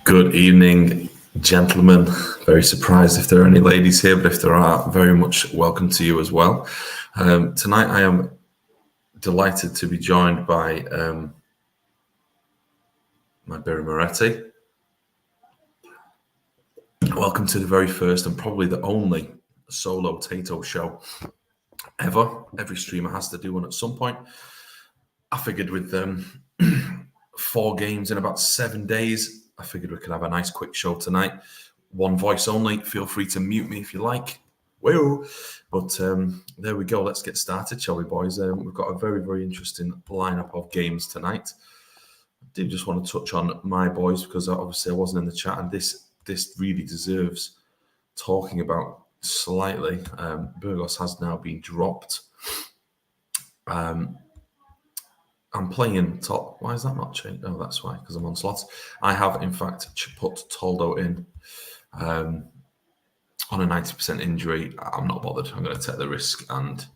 Good evening, gentlemen. Very surprised if there are any ladies here, but if there are, very much welcome to you as well. Tonight, I am delighted to be joined by my Berry Moretti. Welcome to the very first and probably the only solo Tato show ever. Every streamer has to do one at some point. I figured with 4 games in about 7 days, I figured we could have a nice quick show tonight. One voice only. Feel free to mute me if you like. Woo! But there we go. Let's get started, shall we, boys? We've got a very, very interesting lineup of games tonight. I do just want to touch on my boys because obviously I wasn't in the chat, and this really deserves talking about slightly. Burgos has now been dropped. I'm playing top. Why is that not changed? Oh, that's why, because I'm on slots. I have, in fact, put Toldo in on a 90% injury. I'm not bothered. I'm going to take the risk and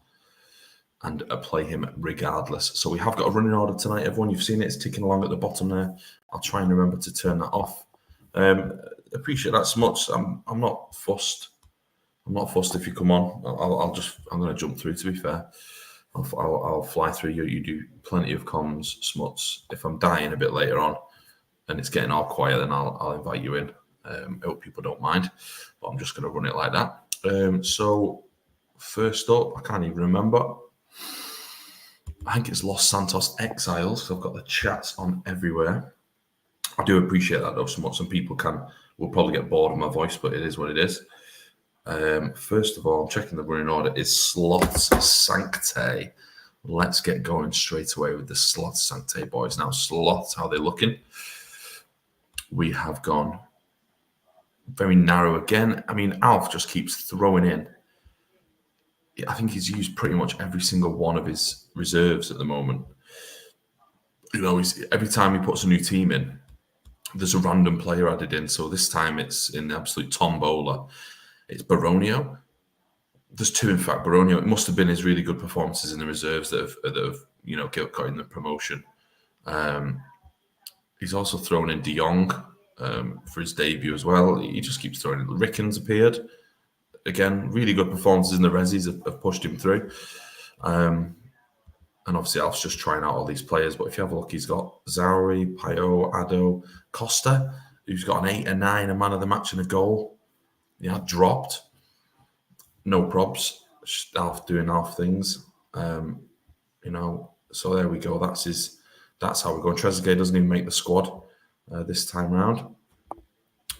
play him regardless. So we have got a running order tonight. Everyone, you've seen it. It's ticking along at the bottom there. I'll try and remember to turn that off. Appreciate that so much. I'm not fussed. I'm not fussed if you come on. I'm going to jump through, to be fair. I'll fly through you. You do plenty of comms, Smuts. If I'm dying a bit later on and it's getting all quiet, then I'll invite you in. I hope people don't mind, but I'm just going to run it like that. So first up, I can't even remember. I think it's Los Santos Exiles. So I've got the chats on everywhere. I do appreciate that though. Some people will probably get bored of my voice, but it is what it is. First of all, I'm checking the running order is Slots Sancte. Let's get going straight away with the Slots Sancte boys. Now, Slots, how they looking? We have gone very narrow again. I mean, Alf just keeps throwing in. I think he's used pretty much every single one of his reserves at the moment. You know, every time he puts a new team in, there's a random player added in. So this time it's in the absolute tombola. It's Baronio. There's 2, in fact. Baronio. It must have been his really good performances in the reserves that have got in the promotion. He's also thrown in De Jong for his debut as well. He just keeps throwing in. Rickens appeared again. Really good performances in the resis have pushed him through. And obviously, Alf's just trying out all these players. But if you have a look, he's got Zauri, Pio, Ado, Costa, who's got an 8, a 9, a man of the match, and a goal. Yeah, dropped. No probs. Alf doing Alf things. So there we go. That's how we're going. Trezeguet doesn't even make the squad this time round.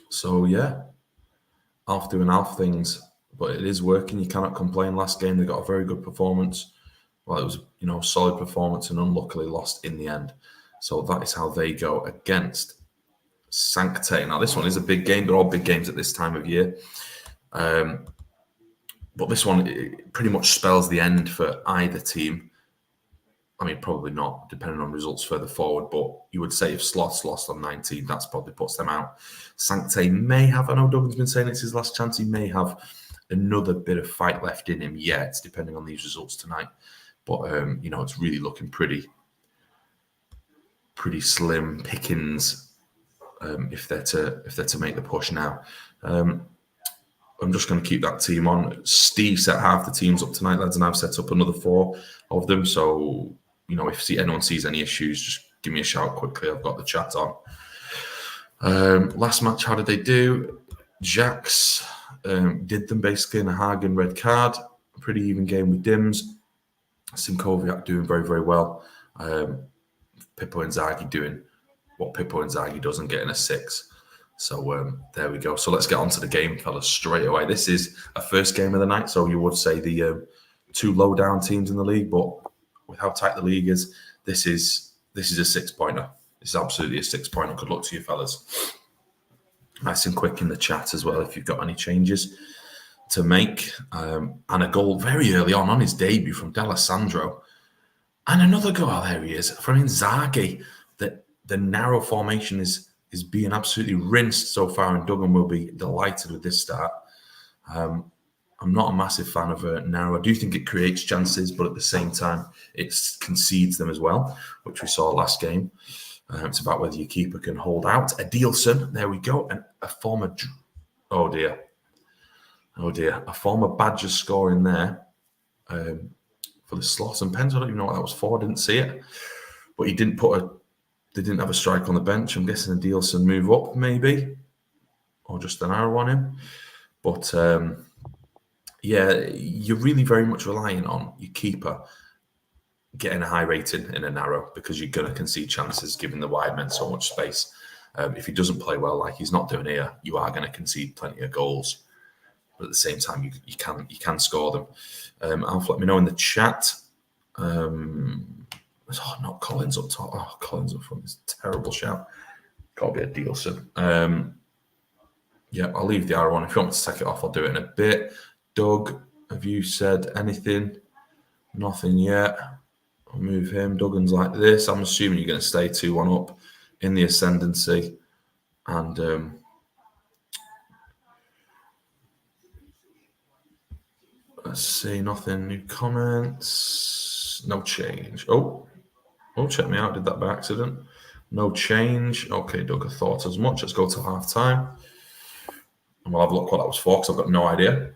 So yeah, Alf doing Alf things, but it is working. You cannot complain. Last game they got a very good performance. Well, it was solid performance and unluckily lost in the end. So that is how they go against Sancte. Now, this one is a big game. They're all big games at this time of year. But this one pretty much spells the end for either team. I mean, probably not, depending on results further forward. But you would say if Slots lost on 19, that's probably puts them out. Sancte may have, I know Duggan's been saying it's his last chance. He may have another bit of fight left in him yet, depending on these results tonight. But, it's really looking pretty slim pickings if they're to make the push now. I'm just going to keep that team on. Steve set half the teams up tonight, lads, and I've set up another 4 of them. So, if anyone sees any issues, just give me a shout quickly. I've got the chat on. Last match, how did they do? Jax did them basically in a Hagen red card. A pretty even game with Dims. Simkoviak doing very, very well. Pippo Inzaghi doing what Pippo Inzaghi does and getting a 6. So there we go. So let's get on to the game, fellas, straight away. This is a first game of the night, so you would say the 2 low-down teams in the league, but with how tight the league is, this is a 6-pointer. This is absolutely a 6-pointer. Good luck to you, fellas. Nice and quick in the chat as well if you've got any changes to make. And a goal very early on his debut from D'Alessandro. And another goal, there he is, from Inzaghi. The narrow formation is being absolutely rinsed so far, and Duggan will be delighted with this start. I'm not a massive fan of narrow. I do think it creates chances, but at the same time, it concedes them as well, which we saw last game. It's about whether your keeper can hold out. Adilson, there we go, and a former. Oh dear, a former Badger score in there for the Slots and Pens. I don't even know what that was for. I didn't see it, but he didn't put a. They didn't have a strike on the bench. I'm guessing Adilson move up maybe, or just an arrow on him. But yeah, you're really very much relying on your keeper getting a high rating in a narrow because you're going to concede chances giving the wide men so much space. If he doesn't play well like he's not doing here, you are going to concede plenty of goals. But at the same time, you can score them. Alf, let me know in the chat. Not Collins up top. Oh, Collins up front is a terrible shout. Got to be a Dealson. Yeah, I'll leave the arrow on. If you want me to take it off, I'll do it in a bit. Doug, have you said anything? Nothing yet. I'll move him. Duggan's like this. I'm assuming you're going to stay 2-1 up in the ascendancy. And let's see, nothing. New comments. No change. Oh, check me out. Did that by accident. No change. Okay, Doug, I thought as much. Let's go to half time. And we'll have a look what that was for because I've got no idea.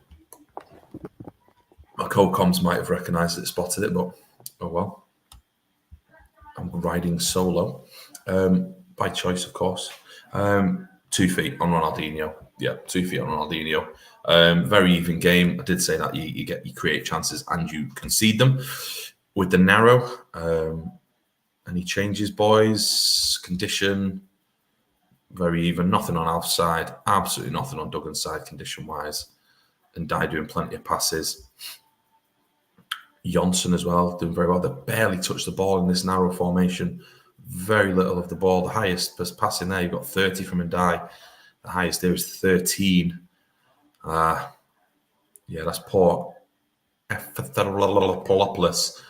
My co-coms might have recognised it, spotted it, but oh well. I'm riding solo. By choice, of course. 2 feet on Ronaldinho. Yeah, 2 feet on Ronaldinho. Very even game. I did say that you create chances and you concede them. With the narrow, any changes, boys? Condition, very even. Nothing on Alf's side. Absolutely nothing on Duggan's side, condition-wise. And Dye doing plenty of passes. Johnson as well, doing very well. They barely touched the ball in this narrow formation. Very little of the ball. The highest passing there, you've got 30 from Ndai. The highest there is 13. Yeah, that's poor. Elephteropoulos.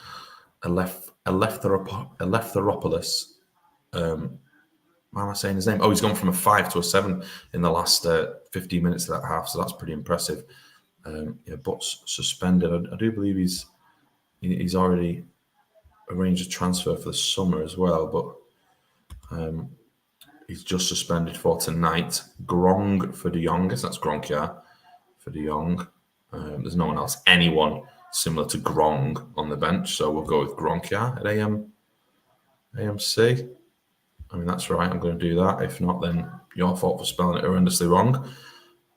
Why am I saying his name? Oh, he's gone from a 5 to a 7 in the last 15 minutes of that half, so that's pretty impressive. Yeah, Butt's suspended. I do believe he's already arranged a transfer for the summer as well, but he's just suspended for tonight. Grong for De Jong, guess that's Gronkia for De Jong. There's no one else, anyone similar to Grong on the bench, so we'll go with Gronkia at AMC. I mean, that's right, I'm going to do that. If not, then your fault for spelling it horrendously wrong.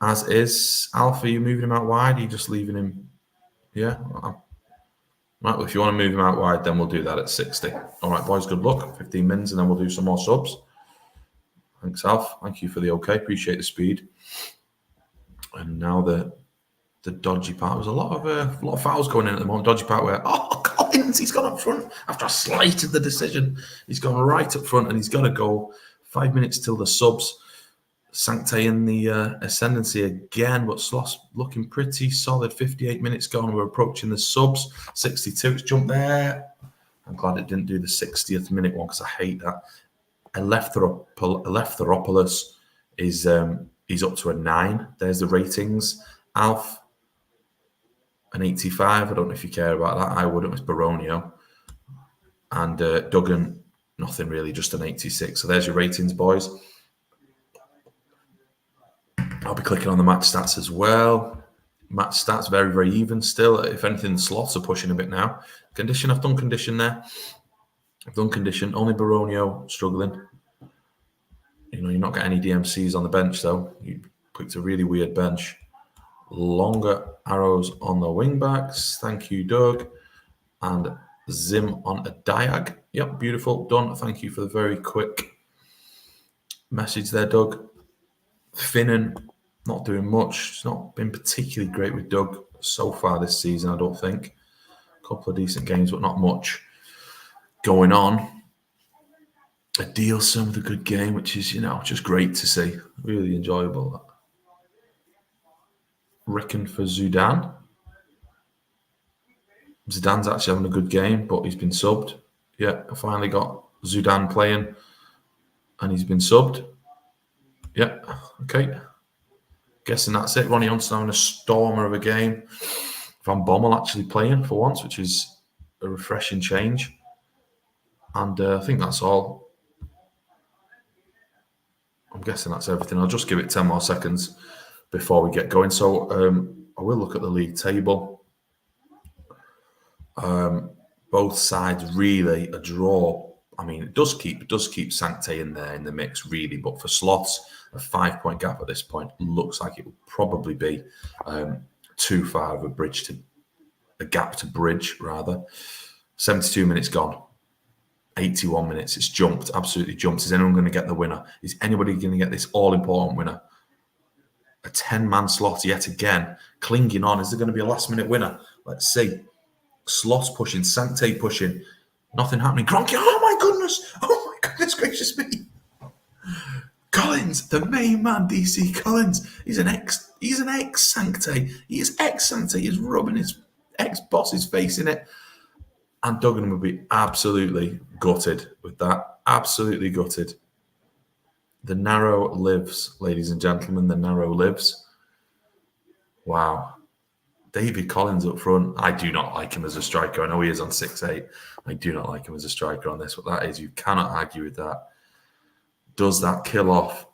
As is. Alpha, you moving him out wide? Are you just leaving him? Yeah. Right, well, if you want to move him out wide, then we'll do that at 60. All right, boys, good luck. 15 minutes, and then we'll do some more subs. Thanks, Alf. Thank you for the okay. Appreciate the speed. And now the dodgy part. There's a lot of fouls going in at the moment. Dodgy part where, Collins, he's gone up front after I slighted the decision. He's gone right up front, and he's got to go. 5 minutes till the subs. Sancte in the ascendancy again, but Sloss looking pretty solid. 58 minutes gone. We're approaching the subs. 62. It's jumped there. I'm glad it didn't do the 60th minute one because I hate that. Elephteropoulos is he's up to a 9. There's the ratings. Alf, an 85. I don't know if you care about that. I wouldn't. It's Baronio. And Duggan, nothing really, just an 86. So there's your ratings, boys. I'll be clicking on the match stats as well. Match stats, very, very even still. If anything, the slots are pushing a bit now. Condition, I've done condition there. I've done condition. Only Baronio struggling. You know, you're not getting any DMCs on the bench, though. You picked a really weird bench. Longer arrows on the wing backs. Thank you, Doug. And Zim on a diag. Yep, beautiful. Done. Thank you for the very quick message there, Doug. Finnan, not doing much. It's not been particularly great with Doug so far this season, I don't think. A couple of decent games, but not much going on. A deal, some with a good game, which is, just great to see. Really enjoyable. Ricken for Zidane. Zidane's actually having a good game, but he's been subbed. Yeah, I finally got Zidane playing, and he's been subbed. Yeah, okay. Guessing that's it. Ronnie Huntston having a stormer of a game. Van Bommel actually playing for once, which is a refreshing change. And I think that's all. I'm guessing that's everything. I'll just give it 10 more seconds before we get going. So I will look at the league table. Both sides really a draw. I mean, it does keep Sancte in there in the mix, really. But for Slots, a 5-point gap at this point looks like it will probably be too far of a gap to bridge, rather. 72 minutes gone. 81 minutes. It's jumped, absolutely jumped. Is anyone going to get the winner? Is anybody going to get this all-important winner? A 10-man Slot yet again, clinging on. Is there going to be a last-minute winner? Let's see. Slots pushing, Sancte pushing. Nothing happening. Kroenke, oh my goodness gracious me. Collins, the main man, DC Collins. He's an ex-Sancte. He is ex-Sancte. He's rubbing his ex-boss's face in it. And Duggan would be absolutely gutted with that. Absolutely gutted. The narrow lives, ladies and gentlemen. The narrow lives. Wow. David Collins up front. I do not like him as a striker. I know he is on 6'8". I do not like him as a striker on this. But that is, you cannot argue with that. Does that kill off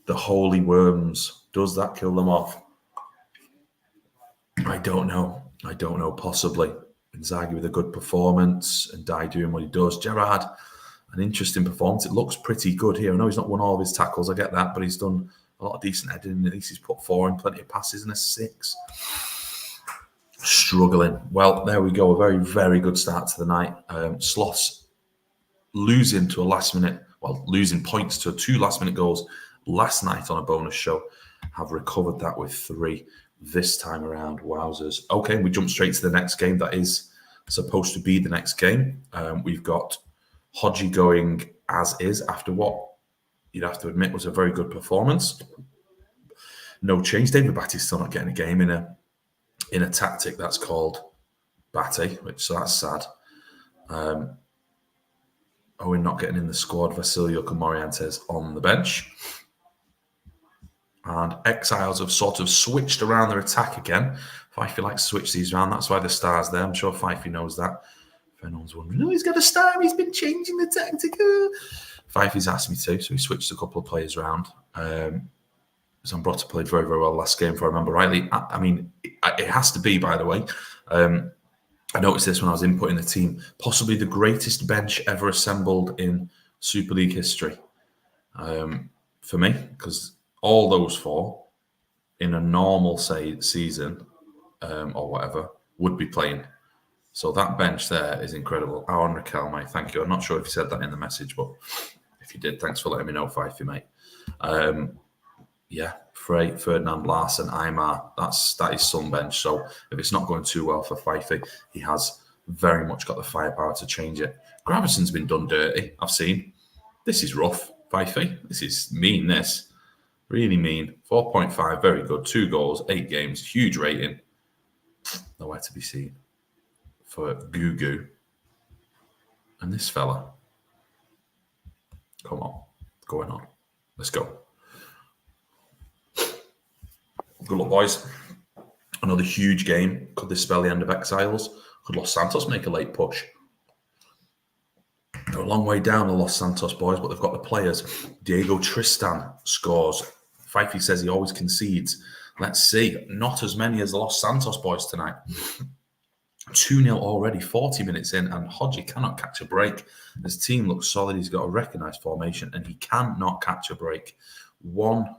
the holy worms? Does that kill them off? I don't know. Possibly. Inzaghi with a good performance and Dye doing what he does. Gerrard, an interesting performance. It looks pretty good here. I know he's not won all of his tackles. I get that. But he's done a lot of decent heading. At least he's put 4 in, plenty of passes and a 6. Struggling. Well, there we go. A very, very good start to the night. Sloths losing points to 2 last-minute goals last night on a bonus show. Have recovered that with 3 this time around. Wowzers. Okay, we jump straight to the next game. That is supposed to be the next game. We've got Hodgie going as is after what you'd have to admit was a very good performance. No change. David Batty's still not getting a game in a tactic that's called Batty, so that's sad. Owen not getting in the squad. Vasiliuk and Morientes on the bench. And Exiles have sort of switched around their attack again. Fifey likes to switch these around. That's why the star's there. I'm sure Fifey knows that. If anyone's wondering, no, he's got a star. He's been changing the tactic. Fifey's asked me to, so he switched a couple of players around. Zambrotta played very, very well last game, if I remember rightly. I mean, it has to be, by the way. I noticed this when I was inputting the team. Possibly the greatest bench ever assembled in Super League history. For me, because all those 4 in a normal season or whatever would be playing. So that bench there is incredible. Aaron Raquel, thank you. I'm not sure if you said that in the message, but if you did, thanks for letting me know, Fifey, mate. Yeah, Frey, Ferdinand, Larson, Aymar, that is some bench. So if it's not going too well for Fifey, he has very much got the firepower to change it. Graveson's been done dirty, I've seen. This is rough, Fifey. This is mean, this. Really mean. 4.5, very good. 2 goals, 8 games, huge rating. Nowhere to be seen for Gugu. And this fella. Come on. Going on. Let's go. Good luck, boys. Another huge game. Could this spell the end of Exiles? Could Los Santos make a late push? They're a long way down, the Los Santos boys, but they've got the players. Diego Tristan scores. Fifey says he always concedes. Let's see. Not as many as the Los Santos boys tonight. 2-0 already, 40 minutes in, and Hodgie cannot catch a break. His team looks solid. He's got a recognised formation, and he cannot catch a break. One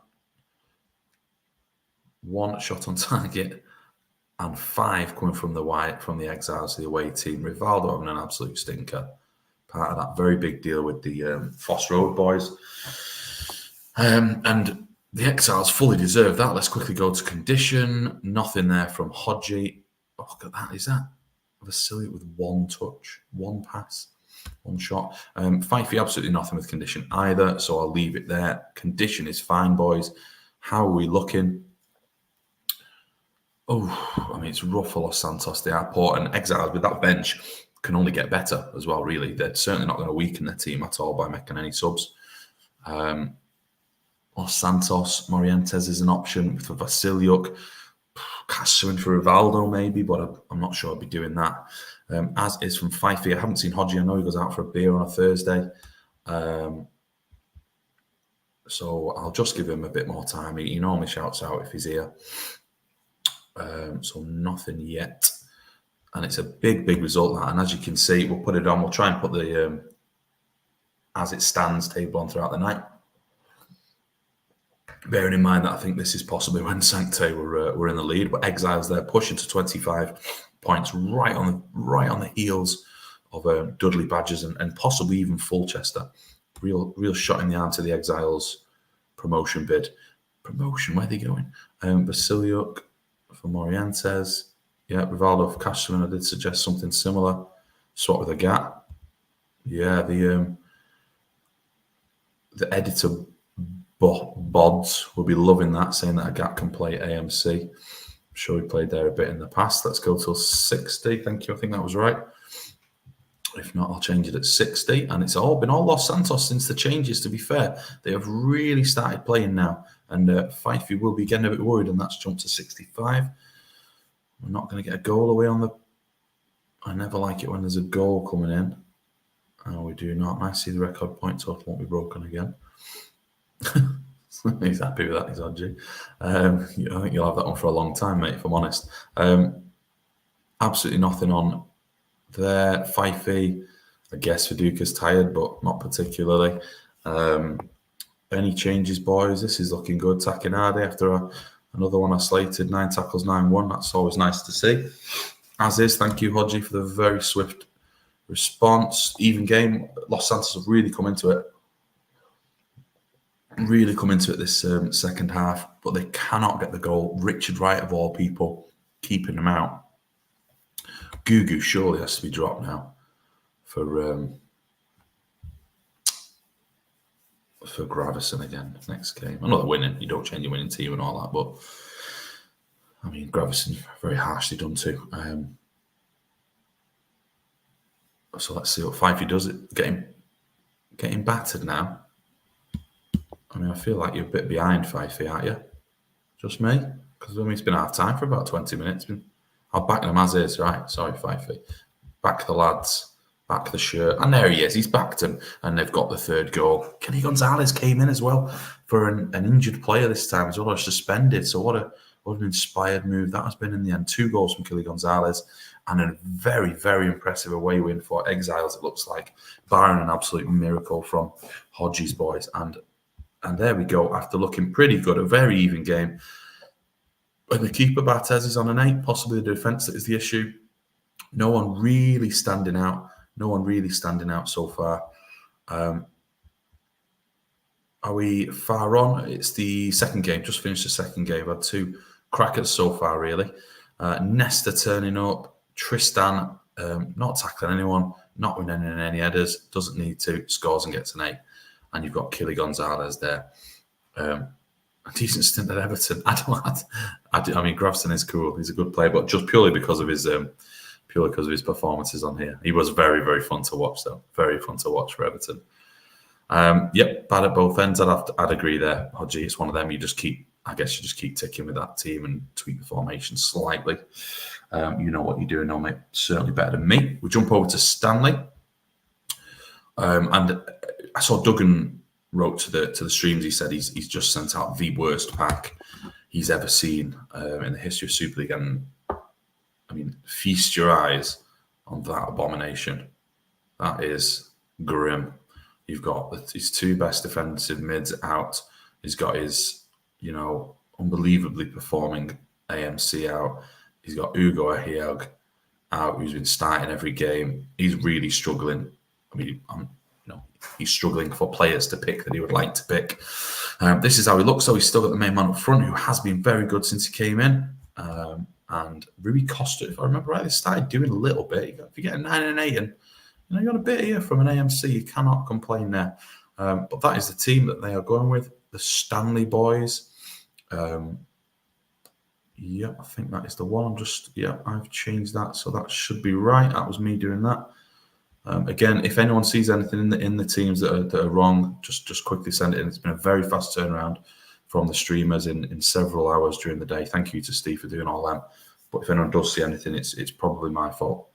shot on target, and 5 coming from the Exiles, the away team. Rivaldo having an absolute stinker. Part of that very big deal with the Foss Road boys. And the Exiles fully deserve that. Let's quickly go to condition. Nothing there from Hodgie. Oh, look at that. Is that Vasiliuk with 1 touch, 1 pass, 1 shot? Fifey, absolutely nothing with condition either, so I'll leave it there. Condition is fine, boys. How are we looking? Oh, I mean, it's rough for Los Santos. They are poor, and Exiles with that bench can only get better as well, really. They're certainly not going to weaken their team at all by making any subs. Los Santos, Morientes is an option for Vasiliuk. Castro for Rivaldo, maybe, but I'm not sure I'll be doing that. As is from Fifey. I haven't seen Hodgie. I know he goes out for a beer on a Thursday. So I'll just give him a bit more time. He normally shouts out if he's here. So nothing yet. And it's a big result, that. And as you can see, we'll put it on. We'll try and put the as it stands table on throughout the night. Bearing in mind that I think this is possibly when Sancte were in the lead, but Exiles there pushing to 25 points, right on the heels of Dudley Badgers and possibly even Fulchester. Real shot in the arm to the Exiles promotion bid. Promotion, where are they going? Basiliuk for Morientes. Yeah, Rivaldo for Cashman. I did suggest something similar. Swap with a gap. Yeah, the editor Bods will be loving that, saying that a gap can play AMC. I'm sure we played there a bit in the past. Let's go till 60. Thank you. I think that was right. If not, I'll change it at 60. And it's all been all Los Santos since the changes, to be fair. They have really started playing now. And Fifey will be getting a bit worried, and that's jumped to 65. We're not going to get a goal away on the... I never like it when there's a goal coming in. Oh, we do not. I see the record point total won't be broken again. He's happy with that, he's Odgie. I think you'll have that one for a long time, mate, if I'm honest. Absolutely nothing on there. Fifey, I guess Viduka's tired, but not particularly. Any changes, boys? This is looking good. Takinade after another one I slated. 9 tackles, 9-1. That's always nice to see. As is, thank you, Hodgie, for the very swift response. Even game. Los Santos have really come into it. This second half, but they cannot get the goal. Richard Wright, of all people, keeping them out. Gugu surely has to be dropped now for Gravison again next game. I know they're winning. You don't change your winning team and all that, but I mean, Gravison very harshly done too. So let's see what Fifey does. Getting battered now. I mean, I feel like you're a bit behind Fifey, aren't you? Just me? Because it's been half time for about 20 minutes. I'll back them as is, right? Sorry, Fifey. Back the lads. Back the shirt. And there he is. He's backed him. And they've got the third goal. Kenny Gonzalez came in as well for an injured player this time as well. Suspended. So what an inspired move that has been in the end. 2 goals from Kenny Gonzalez. And a very, very impressive away win for Exiles, it looks like. Barring an absolute miracle from Hodges' boys. And there we go, after looking pretty good, a very even game. And the keeper, Barthez, is on an 8, possibly the defence that is the issue. No one really standing out so far. Are we far on? It's the second game, just finished the second game. I've had 2 crackers so far, really. Nesta turning up, Tristan not tackling anyone, not winning any headers, doesn't need to, scores and gets an 8. And you've got Kili Gonzalez there. A decent stint at Everton. I mean, Gravson is cool. He's a good player, but just purely because of his performances on here. He was very, very fun to watch, though. Very fun to watch for Everton. Yep, bad at both ends. I'd agree there, Hodgie. It's one of them. You just keep ticking with that team and tweak the formation slightly. You know what you're doing, no, mate. Certainly better than me. We jump over to Stanley. And I saw Duggan wrote to the streams. He said he's just sent out the worst pack he's ever seen in the history of Super League. And I mean, feast your eyes on that abomination. That is grim. You've got his 2 best defensive mids out. He's got his, unbelievably performing AMC out. He's got Ugo Ahiag out, who's been starting every game. He's really struggling. I mean, he's struggling for players to pick that he would like to pick. This is how he looks. So he's still got the main man up front, who has been very good since he came in. And Rui Costa, if I remember right, they started doing a little bit. If you get a 9 and 8, and you got a bit here from an AMC, you cannot complain there. But that is the team that they are going with, the Stanley boys. Yeah, I think that is the one. I've changed that, so that should be right. That was me doing that. Again, if anyone sees anything in the teams that are wrong, just quickly send it in. It's been a very fast turnaround from the streamers in several hours during the day. Thank you to Steve for doing all that. But if anyone does see anything, it's probably my fault.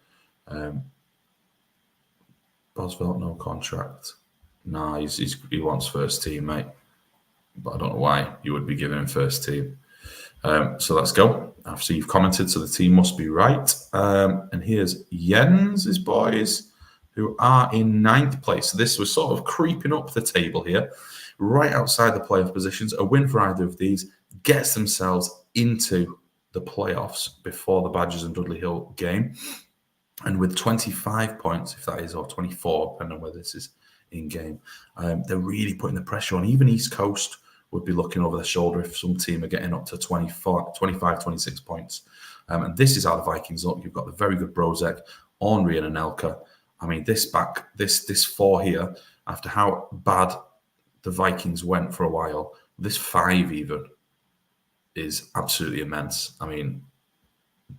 Bosvelt, no contract. Nah, he wants first team, mate. but I don't know why you would be giving him first team. So let's go. After you've commented, so the team must be right. And here's Jens's boys, who are in 9th place. So this was sort of creeping up the table here, right outside the playoff positions. A win for either of these gets themselves into the playoffs before the Badgers and Dudley Hill game. And with 25 points, if that is, or 24, depending on whether this is in game, they're really putting the pressure on. Even East Coast would be looking over their shoulder if some team are getting up to 25, 26 points. And this is how the Vikings look. You've got the very good Brozek, Henry, and Anelka. I mean, this 4 here, after how bad the Vikings went for a while, this 5 even is absolutely immense. I mean,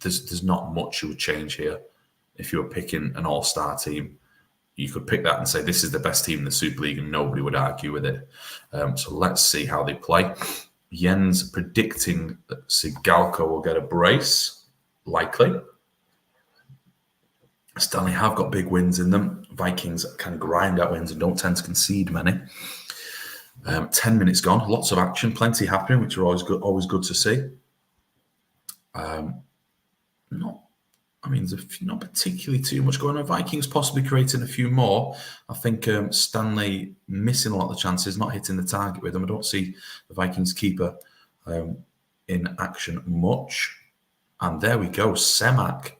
there's not much you would change here. If you were picking an all-star team, you could pick that and say this is the best team in the Super League, and nobody would argue with it. So let's see how they play. Jens predicting that Sigalko will get a brace, likely. Stanley have got big wins in them. Vikings can grind out wins and don't tend to concede many. 10 minutes gone, lots of action, plenty happening, which are always good to see. There's not particularly too much going on. Vikings possibly creating a few more. I think Stanley missing a lot of the chances, not hitting the target with them. I don't see the Vikings keeper in action much. And there we go, Semak.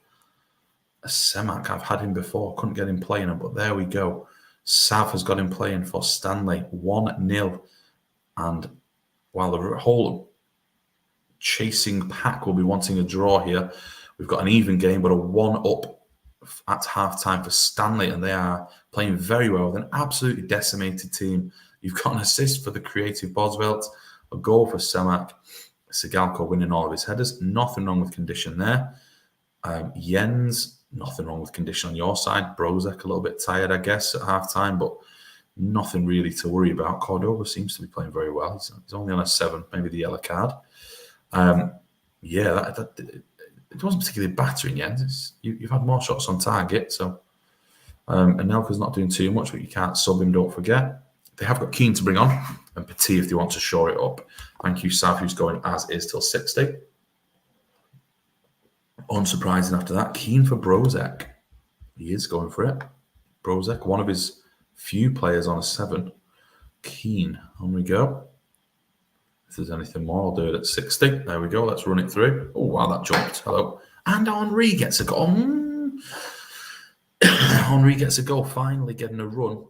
I've had him before, couldn't get him playing, but there we go. Sav has got him playing for Stanley, 1-0. And while the whole chasing pack will be wanting a draw here, we've got an even game, but a 1-up at half-time for Stanley, and they are playing very well with an absolutely decimated team. You've got an assist for the creative Boswell, a goal for Semak, Sigalko winning all of his headers. Nothing wrong with condition there. Jens, nothing wrong with condition on your side. Brozek a little bit tired, I guess, at half-time, but nothing really to worry about. Cordova seems to be playing very well. He's only on a 7, maybe the yellow card. It wasn't particularly battering Jens. You've had more shots on target, so Anelka's not doing too much, but you can't sub him, don't forget. They have got Keane to bring on, and Petit if they want to shore it up. Thank you, Sav, who's going as is till 60. Unsurprising after that, Keane for Brozek. He is going for it. Brozek, one of his few players on a 7. Keane, on we go. If there's anything more, I'll do it at 60. There we go. Let's run it through. Oh, wow, that jumped. Hello. And Henry gets a goal. Henry gets a goal, finally getting a run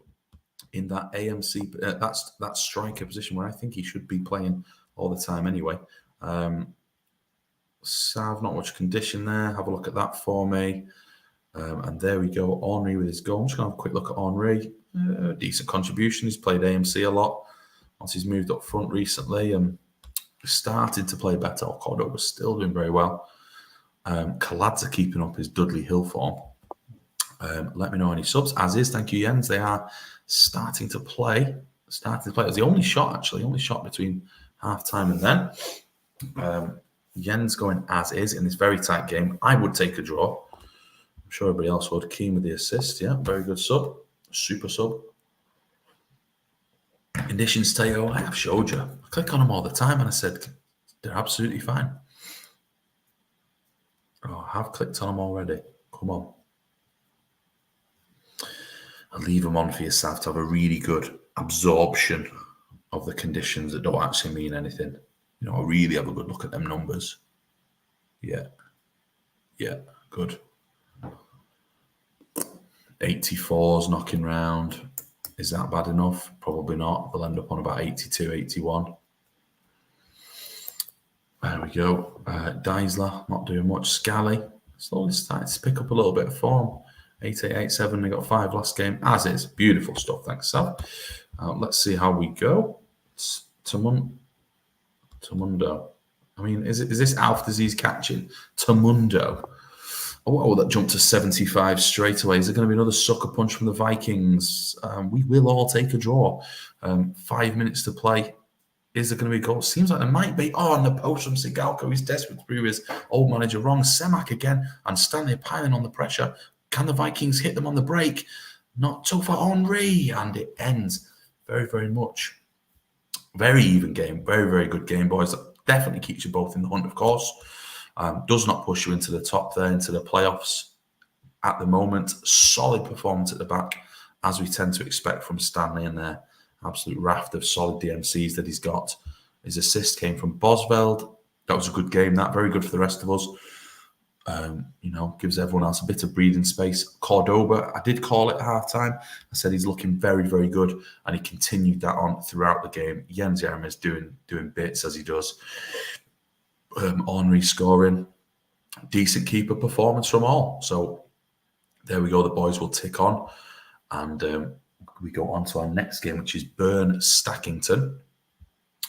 in that AMC, that striker position where I think he should be playing all the time anyway. Sav, not much condition there. Have a look at that for me. And there we go. Henry with his goal. I'm just going to have a quick look at Henry. Decent contribution. He's played AMC a lot. Once he's moved up front recently and started to play better. Cordova was still doing very well. Kaladza keeping up his Dudley Hill form. Let me know any subs. As is, thank you, Jens. They are starting to play. It was the only shot between half-time and then. Jens going as is in this very tight game. I would take a draw. I'm sure everybody else would. Keane with the assist. Yeah, very good sub. Super sub. Conditions Teo, I have showed you. I click on them all the time and I said, they're absolutely fine. Oh, I have clicked on them already. Come on. I'll leave them on for yourself to have a really good absorption of the conditions that don't actually mean anything. You know, I really have a good look at them numbers. Yeah, good. 84's knocking round. Is that bad enough? Probably not. They'll end up on about 82, 81. There we go. Deisler, not doing much. Scally, slowly starting to pick up a little bit of form. 8887, they got 5 last game. As is. Beautiful stuff. Thanks, Sal. Let's see how we go. Tamundo. I mean, is this Alf disease catching? Tamundo. Oh, that jumped to 75 straight away. Is there going to be another sucker punch from the Vikings? We will all take a draw. 5 minutes to play. Is there going to be a goal? Seems like there might be. Oh, and the post from Sigalko. He's desperate to prove his old manager wrong. Semak again, and Stanley piling on the pressure. Can the Vikings hit them on the break? Not so for Henry. And it ends very, very much Very even game, very, very good game, boys. That definitely keeps you both in the hunt, of course. Does not push you into the top there, into the playoffs at the moment. Solid performance at the back, as we tend to expect from Stanley and their absolute raft of solid DMCs that he's got. His assist came from Bosveld. That was a good game, that. Very good for the rest of us. Gives everyone else a bit of breathing space. Cordoba, I did call it at halftime. I said he's looking very, very good, and he continued that on throughout the game. Jens Jeremy is doing bits as he does. Henry scoring, decent keeper performance from all. So there we go. The boys will tick on, and we go on to our next game, which is Burn Stackington.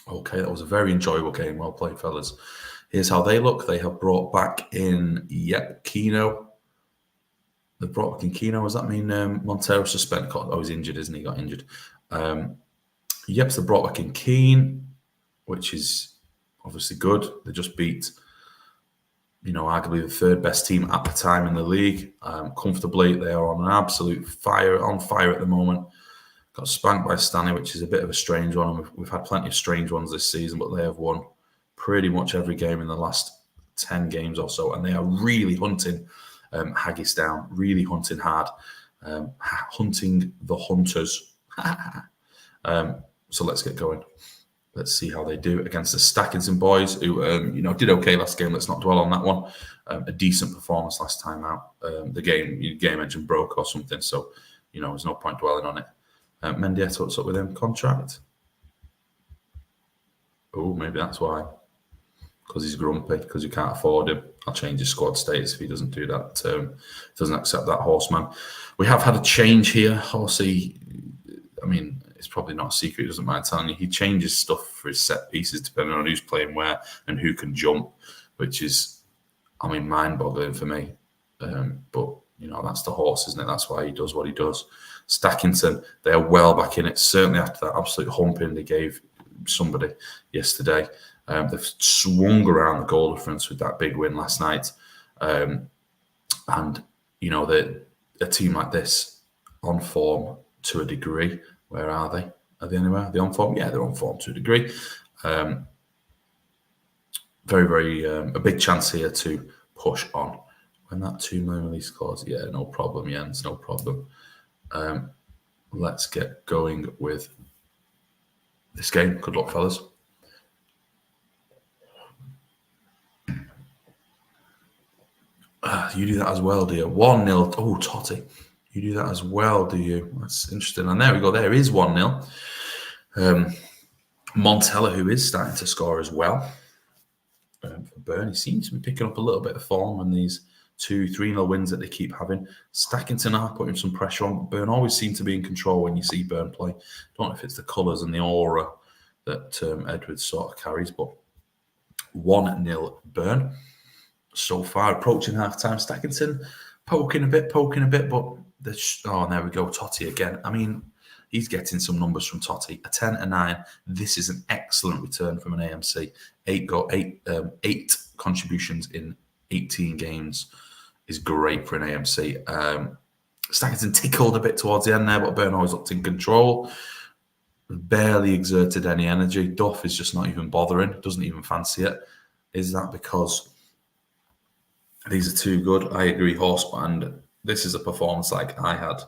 Okay, that was a very enjoyable game. Well played, fellas. Here's how they look. They have brought back in, Keno. They've brought back in Keno. Does that mean Montero suspended? Oh, he's injured, isn't he? Got injured. So they brought back in Keane, which is obviously good. They just beat, arguably the third best team at the time in the league. Comfortably, they are on an absolute on fire at the moment. Got spanked by Stanley, which is a bit of a strange one. And we've had plenty of strange ones this season, but they have won pretty much every game in the last 10 games or so, and they are really hunting Haggis down, really hunting hard, hunting the hunters. So let's get going. Let's see how they do against the Stackington boys, who did okay last game. Let's not dwell on that one. A decent performance last time out. The game engine broke or something, so there's no point dwelling on it. Mendieta, what's up with him? Contract? Oh, maybe that's why. Because he's grumpy, because you can't afford him. I'll change his squad status if he doesn't do that. Doesn't accept that, Horseman. We have had a change here. Horsey, it's probably not a secret. He doesn't mind telling you. He changes stuff for his set pieces depending on who's playing where and who can jump, which is, mind-boggling for me. But, that's the horse, isn't it? That's why he does what he does. Stackington, they are well back in it, certainly after that absolute humping they gave somebody yesterday. They've swung around the goal difference with that big win last night. A team like this on form to a degree. Where are they? Are they anywhere? Are they on form? Yeah, they're on form to a degree. Very, very a big chance here to push on. When that 2 million release clause, yeah, no problem, Jens, no problem. Let's get going with this game. Good luck, fellas. You do that as well, do you? 1-0. Oh, Totti. You do that as well, do you? That's interesting. And there we go. There is 1-0. Montella, who is starting to score as well. For Burn, he seems to be picking up a little bit of form on these 2-3-0 wins that they keep having. Stackington are putting some pressure on. Burn always seem to be in control when you see Burn play. Don't know if it's the colours and the aura that Edwards sort of carries, but 1-0 Burn. So far, approaching half-time. Stackington poking a bit, but there we go. Totti again. He's getting some numbers from Totti. A 10-9. This is an excellent return from an AMC. 8 contributions in 18 games is great for an AMC. Stackington tickled a bit towards the end there, but Burn always looked in control. Barely exerted any energy. Duff is just not even bothering. Doesn't even fancy it. Is that because these are too good? I agree, Horseband. This is a performance like I had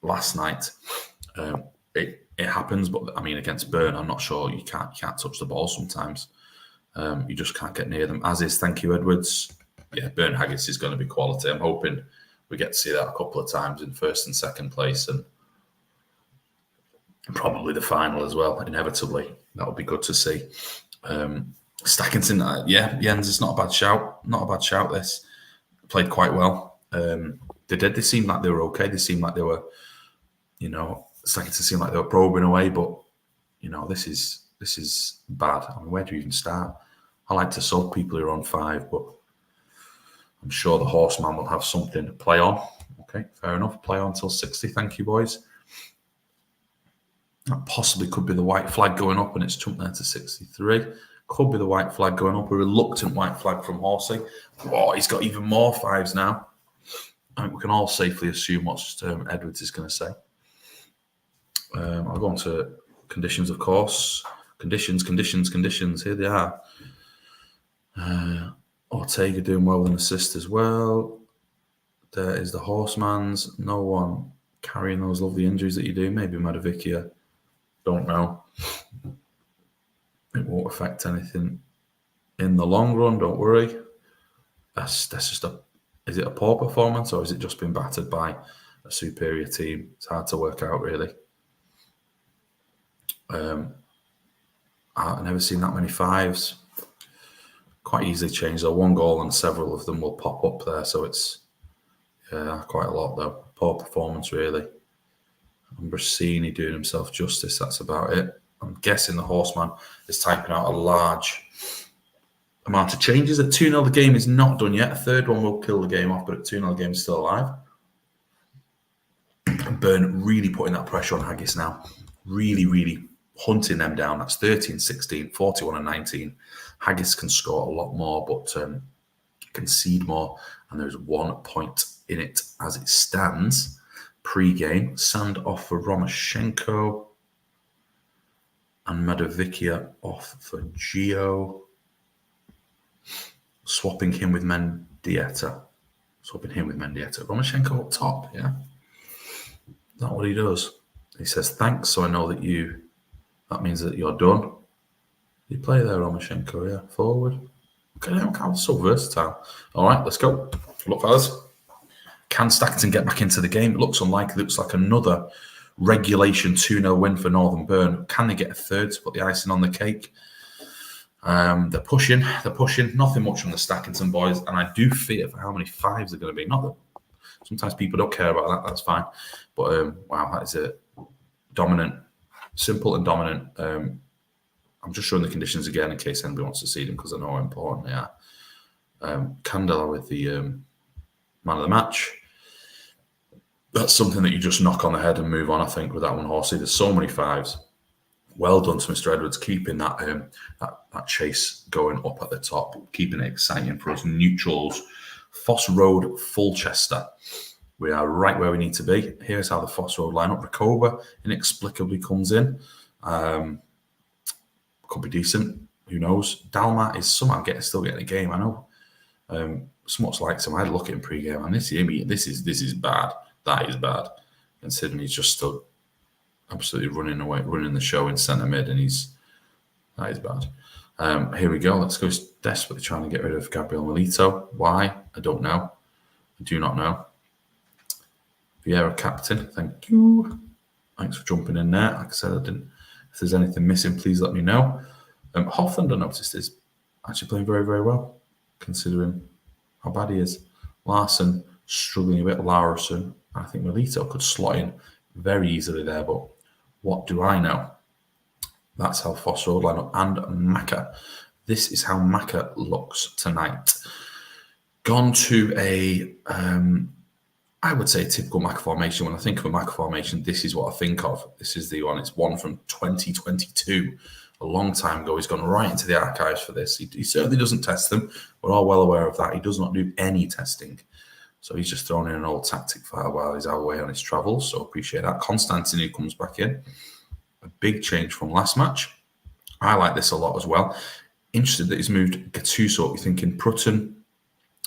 last night. It happens, but against Burn, I'm not sure. You can't touch the ball sometimes. You just can't get near them. As is, thank you, Edwards. Yeah, Burn Haggis is going to be quality. I'm hoping we get to see that a couple of times in first and second place, and probably the final as well. Inevitably, that would be good to see. Stackington, Jens, it's not a bad shout. Not a bad shout. This played quite well. They seemed like they were okay. They seemed like they were, Stackington seemed like they were probing away. But this is bad. Where do you even start? I like to sub people who are on 5, but I'm sure the Horseman will have something to play on. Okay, fair enough. Play on till 60. Thank you, boys. That possibly could be the white flag going up, and it's jumped there to 63. Could be the white flag going up. A reluctant white flag from Horsey. Oh, he's got even more 5s now. I think we can all safely assume what Edwards is going to say. I'll go on to conditions, of course. Conditions. Here they are. Ortega doing well with an assist as well. There is the Horsemans. No one carrying those lovely injuries that you do. Maybe Madovicia. Don't know. It won't affect anything in the long run. Don't worry. That's just is it a poor performance, or has it just been battered by a superior team? It's hard to work out, really. I've never seen that many fives. Quite easily change, though. One goal and several of them will pop up there, so it's quite a lot, though. Poor performance, really. Ambrosini doing himself justice, that's about it. I'm guessing the Horseman is typing out a large amount of changes. At 2-0, the game is not done yet. A third one will kill the game off, but at 2-0, the game is still alive. And Burn really putting that pressure on Haggis now. Really hunting them down. That's 13-16, 41-19. Haggis can score a lot more, but concede more. And there's 1 point in it as it stands. Pre-game, sand off for Romoshenko. And Madovicia off for Gio. Swapping him with Mendieta. Romoshenko up top, yeah? Is that what he does? He says, thanks, so I know that that means that you're done. You play there, Romoshenko, yeah? Forward. Okay, so versatile. All right, let's go. Look, fellas. Can Stackton get back into the game? It looks unlikely. It looks like another regulation 2-0 win for Northern Burn. Can they get a third to put the icing on the cake? They're pushing. Nothing much from the Stackington boys, and I do fear for how many fives are going to be. Not that sometimes people don't care about that. That's fine, but wow, that is a dominant, simple and dominant. I'm just showing the conditions again in case anybody wants to see them because I know how important they are. Candela with the man of the match. That's something that you just knock on the head and move on, I think, with that one, Horsey. There's so many fives. Well done to Mr. Edwards, keeping that chase going up at the top, keeping it exciting for us neutrals. Foss Road, Fulchester. We are right where we need to be. Here's how the Foss Road lineup. Rakoba inexplicably comes in. Could be decent. Who knows? Dalmat is somehow still getting a game. I know. Somewhat like some. I had a look at him pre-game, and this is bad. That is bad. Considering he's just still absolutely running the show in centre mid, and that is bad. Here we go. Let's go. He's desperately trying to get rid of Gabriel Milito. Why? I don't know. I do not know. Vieira captain. Thank you. Thanks for jumping in there. Like I said, I didn't. If there's anything missing, please let me know. Hoffland, I noticed, is actually playing very, very well, considering how bad he is. Larson struggling a bit. Larson. I think Milito could slot in very easily there, but what do I know? That's how Foss Road line up. And Macca. This is how Macca looks tonight. Gone to I would say a typical Macca formation. When I think of a Macca formation, this is what I think of. This is the one. It's one from 2022. A long time ago. He's gone right into the archives for this. He certainly doesn't test them. We're all well aware of that. He does not do any testing. So he's just thrown in an old tactic file while he's away on his travels. So appreciate that. Constantine, who comes back in. A big change from last match. I like this a lot as well. Interested that he's moved Gattuso. You're thinking Prutton.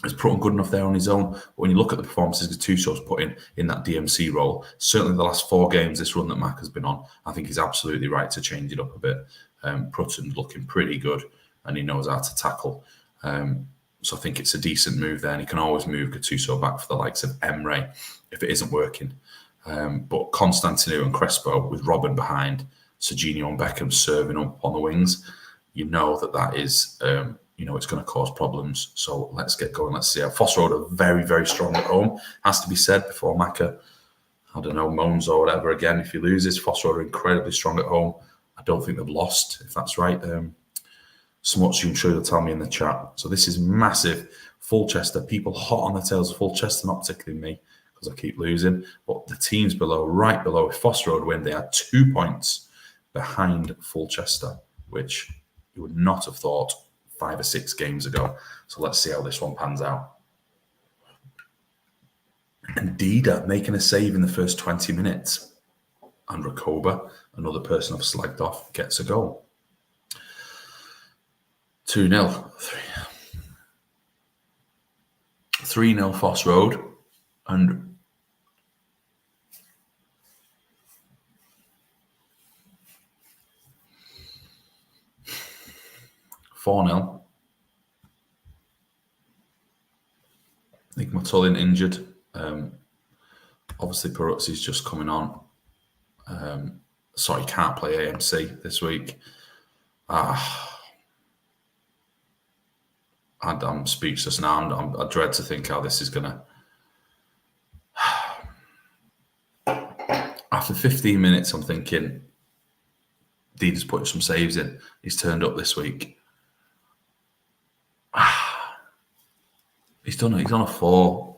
Is Prutton good enough there on his own? But when you look at the performances Gattuso's put in that DMC role, certainly the last 4 games, this run that Mac has been on, I think he's absolutely right to change it up a bit. Prutton's looking pretty good, and he knows how to tackle. So I think it's a decent move there, and he can always move Gattuso back for the likes of Emre if it isn't working. But Constantino and Crespo with Robin behind, Serginho and Beckham serving up on the wings, you know that is, it's going to cause problems. So let's get going. Let's see how Foss Road are very, very strong at home. Has to be said before Macca, I don't know, moans or whatever again. If he loses, Foss Road are incredibly strong at home. I don't think they've lost, if that's right. Smuts, I'm sure they'll tell me in the chat. So this is massive. Fulchester, people hot on the tails of Fulchester, not particularly me, because I keep losing. But the teams below, right below, if Foss Road win, they are 2 points behind Fulchester, which you would not have thought 5 or 6 games ago. So let's see how this one pans out. And Dida making a save in the first 20 minutes. And Rakoba, another person I've slagged off, gets a goal. 2-0. 3-0 Foss Road. And 4-0. Igmatullian injured. Obviously, Peruzzi's just coming on. Sorry, can't play AMC this week. I'm speechless now. I dread to think how this is going to... After 15 minutes, I'm thinking, Dina's putting some saves in. He's turned up this week. He's done it. He's on a 4.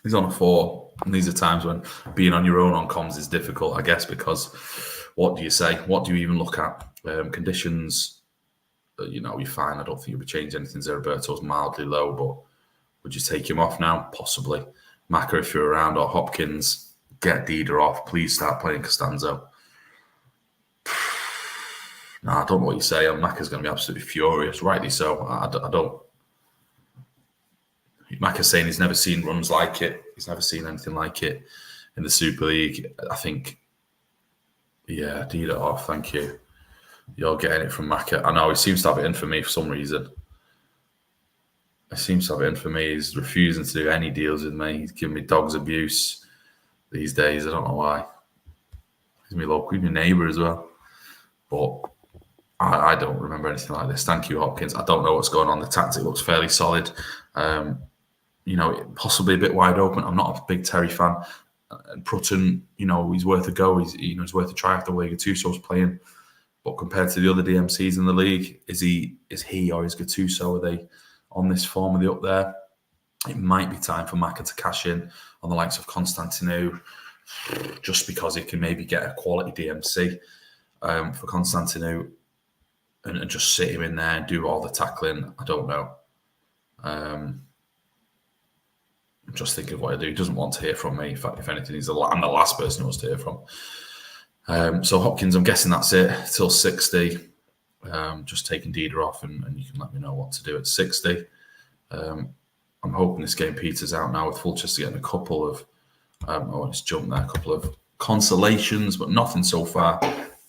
He's on a 4. And these are times when being on your own on comms is difficult, I guess, because what do you say? What do you even look at? Conditions, you're fine. I don't think you'll be changing anything. Zeriberto's mildly low, but would you take him off now? Possibly. Maka, if you're around, or Hopkins, get Dida off. Please start playing Costanzo. No, I don't know what you say. Maka's going to be absolutely furious. Rightly so. I don't. Maka's saying he's never seen runs like it. He's never seen anything like it in the Super League. I think, yeah, Dida off. Thank you. You're getting it from Maka. I know he seems to have it in for me for some reason. He seems to have it in for me. He's refusing to do any deals with me. He's giving me dog's abuse these days. I don't know why. He's my local, he's my neighbour as well. But I don't remember anything like this. Thank you, Hopkins. I don't know what's going on. The tactic looks fairly solid. Possibly a bit wide open. I'm not a big Terry fan. And Prutton, he's worth a go. He's worth a try after Gattuso's playing. But compared to the other DMCs in the league, is he or is Gattuso, are they on this form? Are they up there? It might be time for Maka to cash in on the likes of Constantinu, just because he can maybe get a quality DMC for Constantinu and just sit him in there and do all the tackling. I don't know. I'm just thinking of what I do. He doesn't want to hear from me. In fact, if anything, I'm the last person he wants to hear from. So Hopkins, I'm guessing that's it till 60. Just taking Dida off, and you can let me know what to do at 60. I'm hoping this game peters out now with Fulchester getting a couple of, it's jumped there, a couple of consolations, but nothing so far.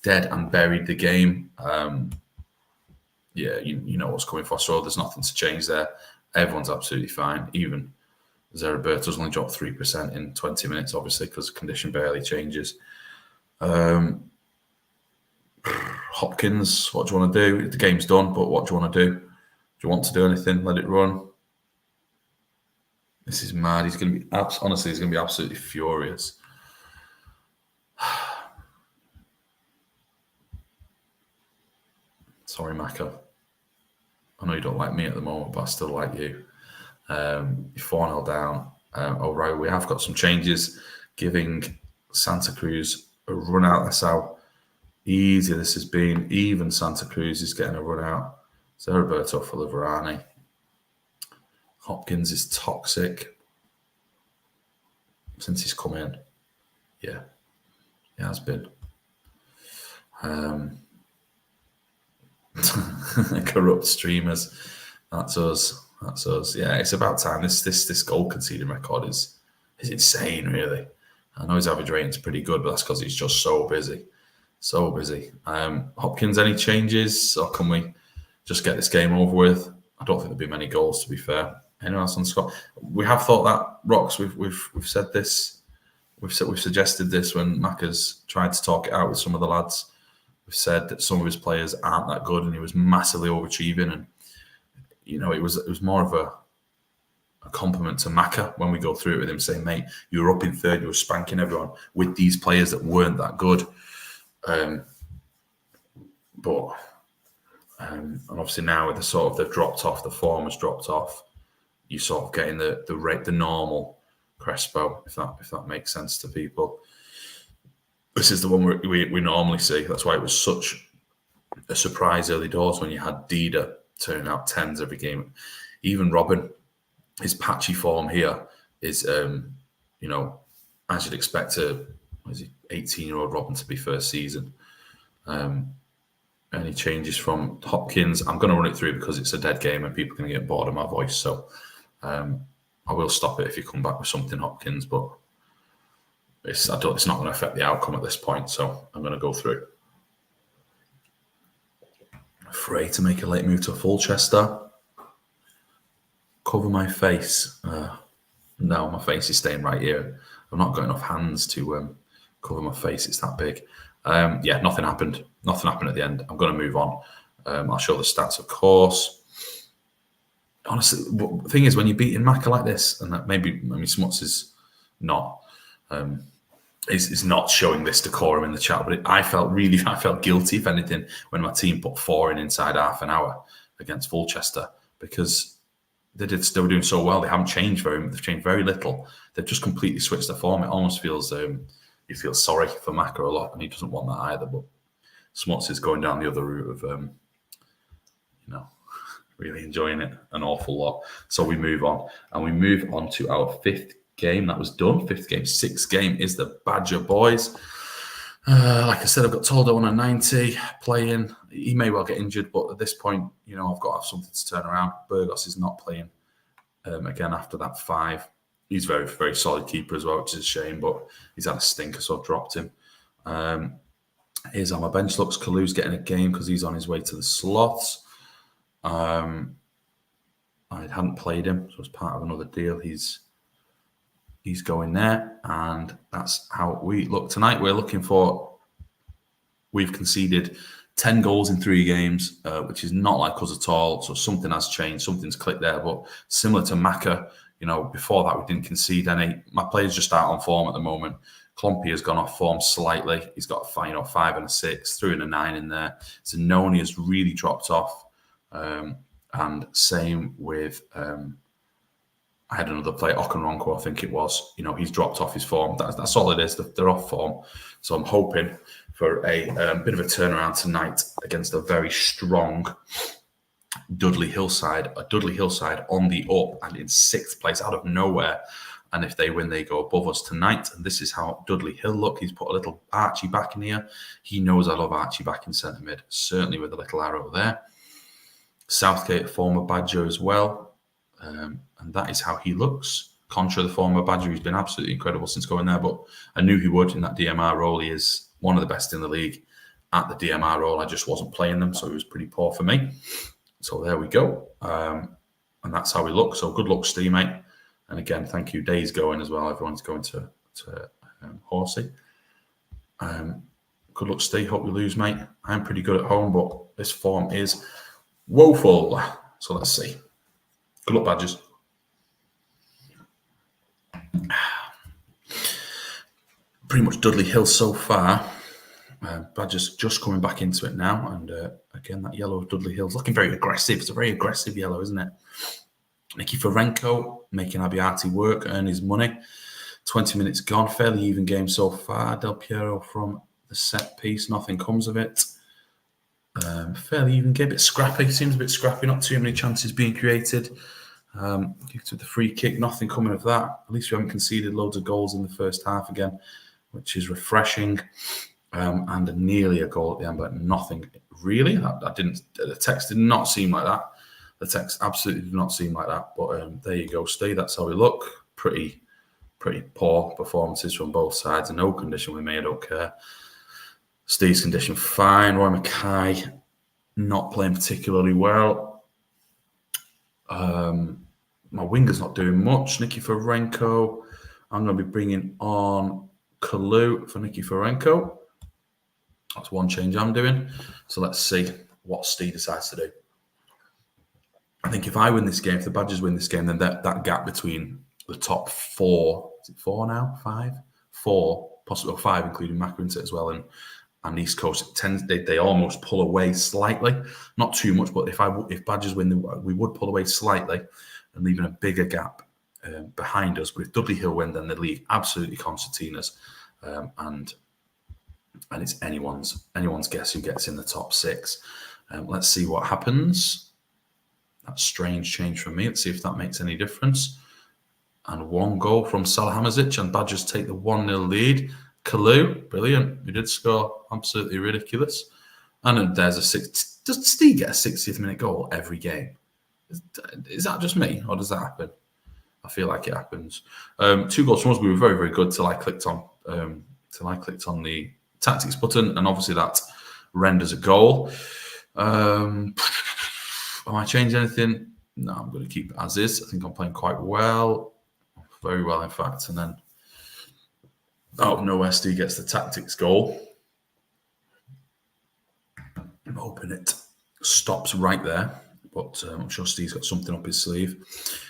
Dead and buried the game. You know what's coming for us. So there's nothing to change there. Everyone's absolutely fine. Even Zeriberto's only dropped 3% in 20 minutes, obviously, because the condition barely changes. Hopkins, what do you want to do? The game's done, but what do you want to do? Do you want to do anything? Let it run? This is mad. He's going to be absolutely furious. Sorry, Maka. I know you don't like me at the moment, but I still like you. You're 4-0 down. Right, we have got some changes, giving Santa Cruz a run out. That's how easy this has been. Even Santa Cruz is getting a run out. Zeriberto for Liverani. Hopkins is toxic since he's come in. Yeah, he has been. Corrupt streamers. That's us. Yeah, it's about time. This goal conceding record is insane, really. I know his average rating's pretty good, but that's because he's just so busy. So busy. Hopkins, any changes, or can we just get this game over with? I don't think there'll be many goals, to be fair. Anyone else on the score? We have thought that, Rox. We've said this. We've suggested this when Maka's tried to talk it out with some of the lads. We've said that some of his players aren't that good, and he was massively overachieving. And it was more of a compliment to Maka when we go through it with him, saying, "Mate, you were up in third, you were spanking everyone with these players that weren't that good." And obviously now with they've dropped off, the form has dropped off. You sort of getting the normal Crespo, if that makes sense to people. This is the one we normally see. That's why it was such a surprise early doors when you had Dida turning out 10s every game. Even Robin, his patchy form here is, as you'd expect 18-year-old Robin to be first season. Any changes from Hopkins? I'm going to run it through because it's a dead game and people are going to get bored of my voice. So I will stop it if you come back with something, Hopkins, but it's not going to affect the outcome at this point. So I'm going to go through. Frey to make a late move to Fulchester. Cover my face. No, my face is staying right here. I've not got enough hands to cover my face. It's that big. Yeah, nothing happened. Nothing happened at the end. I'm going to move on. I'll show the stats, of course. Honestly, the thing is, when you're beating Macca like this, and that maybe, Smuts is not, is not showing this decorum in the chat, but I felt guilty, if anything, when my team put 4 in inside half an hour against Fulchester, because they were doing so well. They haven't changed they've changed very little. They've just completely switched their form. It almost feels you feel sorry for Macca a lot, and he doesn't want that either. But Smuts is going down the other route of really enjoying it an awful lot. So we move on, and we move on to our 5th game. That was done. 5th game. 6th game is the Badger boys. Like I said, I've got Toldo on a 90 playing. He may well get injured, but at this point, I've got to have something to turn around. Burgos is not playing again after that 5. He's very, very solid keeper as well, which is a shame, but he's had a stinker, so I've dropped him. Here's how my bench looks. Kalu's getting a game because he's on his way to the slots. I hadn't played him, so as part of another deal, he's going there, and that's how we look tonight. We've conceded 10 goals in 3 games, which is not like us at all. So something has changed, something's clicked there. But similar to Macca, before that we didn't concede any. My players just aren't on form at the moment. Klompy has gone off form slightly. He's got 5 and a 6, threw in a 9 in there. Zanoni has really dropped off, and same with. I had another player, Okonronko, I think it was. He's dropped off his form. That's all it is. They're off form. So I'm hoping for a bit of a turnaround tonight against a very strong Dudley Hillside. A Dudley Hillside on the up and in 6th place out of nowhere. And if they win, they go above us tonight. And this is how Dudley Hill look. He's put a little Archie back in here. He knows I love Archie back in centre mid, certainly with a little arrow there. Southgate, former Badger as well. And that is how he looks. Contra, the former Badger, who's been absolutely incredible since going there, but I knew he would in that DMR role. He is one of the best in the league at the DMR role. I just wasn't playing them, so it was pretty poor for me. So there we go. And that's how we look. So good luck, Steve, mate. And again, thank you. Day's going as well. Everyone's going to Horsey. Good luck, Steve. Hope you lose, mate. I'm pretty good at home, but this form is woeful. So let's see. Good luck, Badgers. Pretty much Dudley Hill so far. Badgers just coming back into it now. And again, that yellow of Dudley Hill's looking very aggressive. It's a very aggressive yellow, isn't it? Nicky Ferenko making Abiati work, earn his money. 20 minutes gone. Fairly even game so far. Del Piero from the set piece. Nothing comes of it. Fairly even game. A bit scrappy. Seems a bit scrappy. Not too many chances being created. To the free kick. Nothing coming of that. At least we haven't conceded loads of goals in the first half again, which is refreshing. And nearly a goal at the end, but nothing really. The text did not seem like that. The text absolutely did not seem like that. But there you go, Steve. That's how we look. Pretty poor performances from both sides. In no condition with me, I don't care. Steve's condition fine. Roy Mackay not playing particularly well. My winger's not doing much. Nicky Ferenko. I'm going to be bringing on Kalu for Nicky Ferenko. That's one change I'm doing. So let's see what Steve decides to do. I think if I win this game, if the Badgers win this game, then that gap between the top 4, is it 4 now? 5? 4, possibly 5, including Macca as well, and East Coast, they almost pull away slightly. Not too much, but if Badgers win, we would pull away slightly and leaving a bigger gap behind us. But if Dudley Hill win, then the league absolutely concertinas, and it's anyone's guess who gets in the top 6. Let's see what happens. That's strange change for me. Let's see if that makes any difference. And 1 goal from Salihamidzic, and Badgers take the 1-0 lead. Kalu, brilliant. We did score. Absolutely ridiculous. And then there's a six. Does Steve get a 60th minute goal every game? Is that just me, or does that happen? I feel like it happens. 2 goals from us. We were very, very good till I clicked on the tactics button, and obviously that renders a goal. Am I changing anything? No, I'm going to keep it as is. I think I'm playing quite well, very well, in fact. And then out of nowhere, Steve gets the tactics goal. I'm hoping it stops right there, but I'm sure Steve's got something up his sleeve.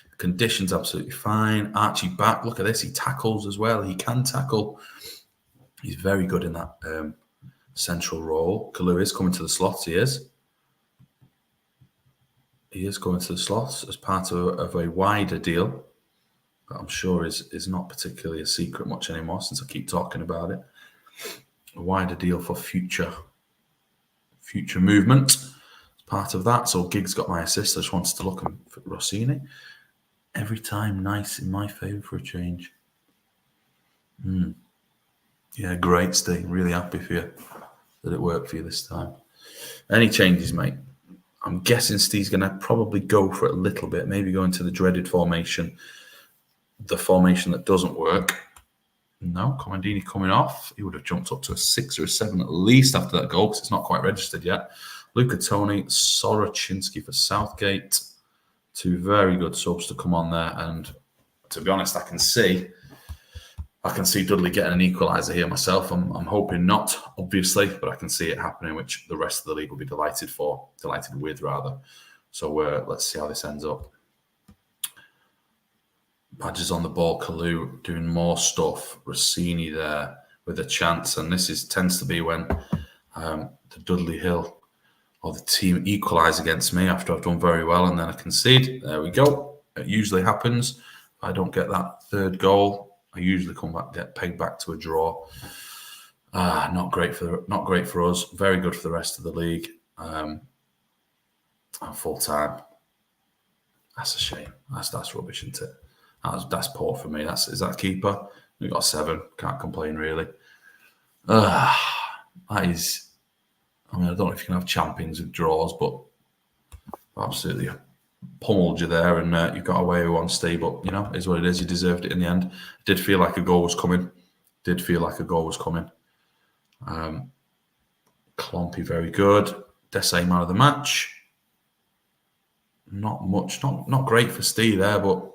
The conditions absolutely fine. Archie back. Look at this. He tackles as well. He can tackle. He's very good in that central role. Kalu is coming to the slots. He is. He is going to the slots as part of a wider deal that I'm sure is not particularly a secret much anymore since I keep talking about it. A wider deal for future movement as part of that. So Giggs got my assist. I just wanted to look at Rossini. Every time nice in my favour for a change. Yeah, great, Steve. Really happy for you that it worked for you this time. Any changes, mate? I'm guessing Steve's going to probably go for it a little bit, maybe go into the dreaded formation, the formation that doesn't work. No, Comandini coming off. He would have jumped up to a 6 or a 7 at least after that goal because it's not quite registered yet. Luca Toni, Soroczynski for Southgate. 2 very good subs to come on there. And to be honest, I can see Dudley getting an equaliser here myself. I'm hoping not, obviously, but I can see it happening, which the rest of the league will be delighted with, rather. So let's see how this ends up. Badges on the ball, Kalu doing more stuff. Rossini there with a chance, and this tends to be when the Dudley Hill or the team equalise against me after I've done very well, and then I concede. There we go. It usually happens. If I don't get that 3rd goal, I usually get pegged back to a draw. Not great for us. Very good for the rest of the league. Full time. That's a shame. That's rubbish, isn't it? That's poor for me. Is that keeper? We got 7. Can't complain really. That is. I mean, I don't know if you can have champions with draws, but absolutely pummeled you there, and you got away with 1, Steve. But it is what it is. You deserved it in the end. It did feel like a goal was coming. Klompy very good. Desai man of the match. Not much. Not great for Steve there, but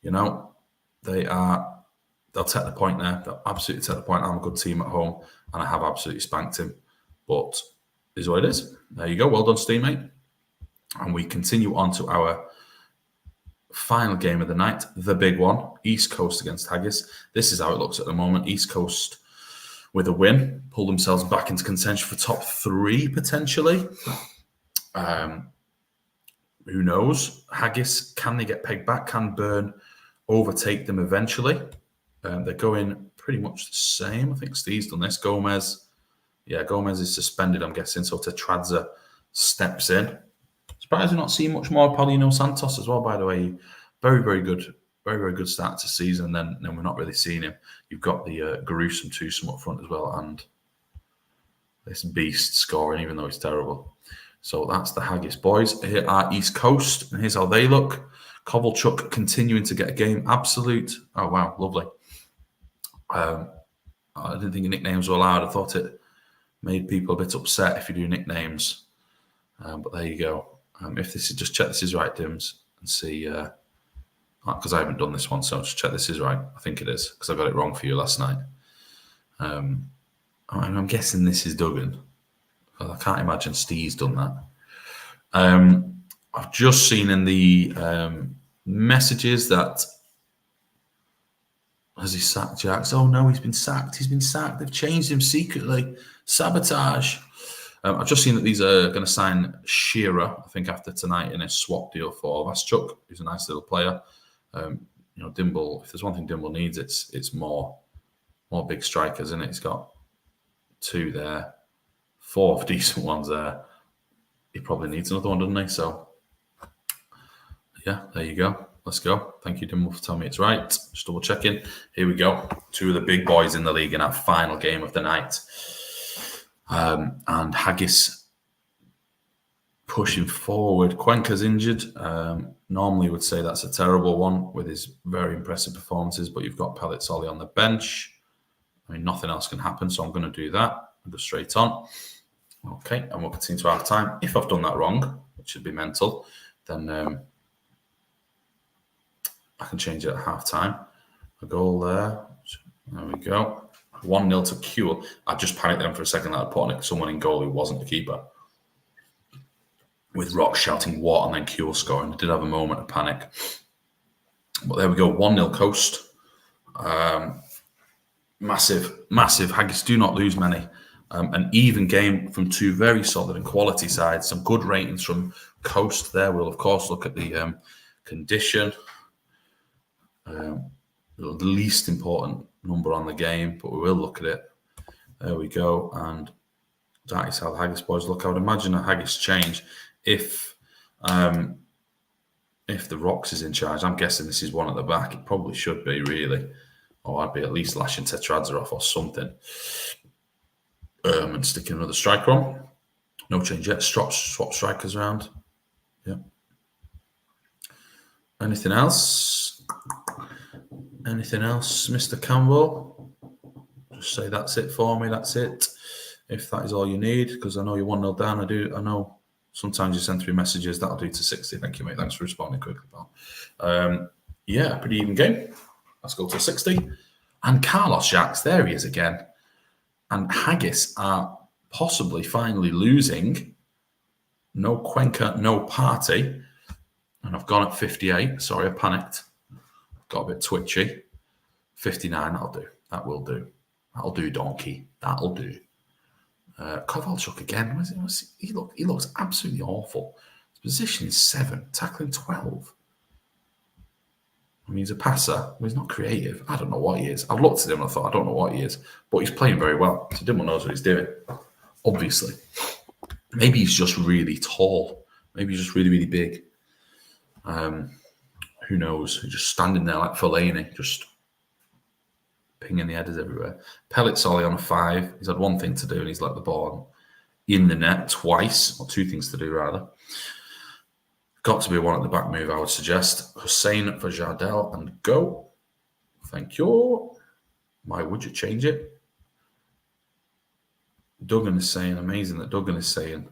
they'll take the point there. They'll absolutely take the point. I'm a good team at home, and I have absolutely spanked him. But it is what it is. There you go. Well done, Steve, mate. And we continue on to our final game of the night, the big one, East Coast against Haggis. This is how it looks at the moment. East Coast with a win, pull themselves back into contention for top 3 potentially. Who knows? Haggis, can they get pegged back? Can Burn overtake them eventually? They're going pretty much the same. I think Steve's done this. Gomez is suspended, I'm guessing. So Tetradze steps in. Surprised we're not seeing much more Paulino Santos as well, by the way. Very, very good. Very, very good start to season. Then we're not really seeing him. You've got the gruesome twosome up front as well, and this beast scoring, even though he's terrible. So that's the Haggis boys. Here are East Coast, and here's how they look. Kovalchuk continuing to get a game. Absolute. Oh, wow. Lovely. I didn't think nicknames were allowed. I thought it made people a bit upset if you do nicknames. But there you go. If this is, just check this is right, Dims, and see, because I haven't done this one, so just check this is right. I think it is, because I got it wrong for you last night. I'm guessing this is Duggan. Well, I can't imagine Steve's done that. I've just seen in the messages that, has he sacked Jax? Oh no, he's been sacked. They've changed him secretly. Sabotage. I've just seen that these are going to sign Shearer, I think, after tonight in a swap deal for Vaschuk, who's a nice little player. Dimble, if there's one thing Dimble needs, it's more big strikers, isn't it? He's got 2 there, 4 decent ones there. He probably needs another one, doesn't he? So, yeah, there you go. Let's go. Thank you, Dimble, for telling me it's right. Just double checking. Here we go. 2 of the big boys in the league in our final game of the night. And Haggis pushing forward. Cuenca's injured. Normally would say that's a terrible one with his very impressive performances, but you've got Pelizzoli on the bench. I mean, nothing else can happen, so I'm going to do that. I'll go straight on. Okay, and we'll continue to half time. If I've done that wrong, which should be mental, then I can change it at half time. A goal there. There we go. 1-0 to Kuhl. I just panicked then for a second that I'd put on someone in goal who wasn't the keeper. With Rock shouting what and then Kuhl scoring. I did have a moment of panic. But there we go. 1-0 Coast. Massive. Haggis do not lose many. An even game from two very solid and quality sides. Some good ratings from Coast there. We'll, of course, look at the condition. The least important number on the game, but we will look at it. There we go. And that is how the Haggis boys look. I would imagine a Haggis change if the Rocks is in charge. I'm guessing this is one at the back. It probably should be, really. Or I'd be at least lashing Tetradzar off or something. And sticking another striker on. No change yet. Swap strikers around. Yeah. Anything else? Mr. Campbell? Just say that's it for me. That's it. If that is all you need, because I know you're 1-0 down. I know sometimes you send 3 messages. That'll do to 60. Thank you, mate. Thanks for responding quickly, pal. Yeah, pretty even game. Let's go to 60. And Carlos Jacques, there he is again. And Haggis are possibly finally losing. No Cuenca, no Party. And I've gone at 58. Sorry, I panicked. Got a bit twitchy. 59, that'll do. That will do. That'll do, donkey. That'll do. Kovalchuk again. He looks absolutely awful. His position is 7, tackling 12. I mean, he's a passer, but he's not creative. I don't know what he is. I've looked at him and I thought, I don't know what he is. But he's playing very well. So Dimble knows what he's doing, obviously. Maybe he's just really tall. Maybe he's just really, really big. Who knows? He's just standing there like Fellaini, just pinging the headers everywhere. Pelizzoli on a 5. He's had one thing to do and he's let the ball in the net twice, or 2 things to do, rather. Got to be one at the back move, I would suggest. Hussein for Jardel and go. Thank you. Why would you change it? Duggan is saying, amazing that Duggan is saying,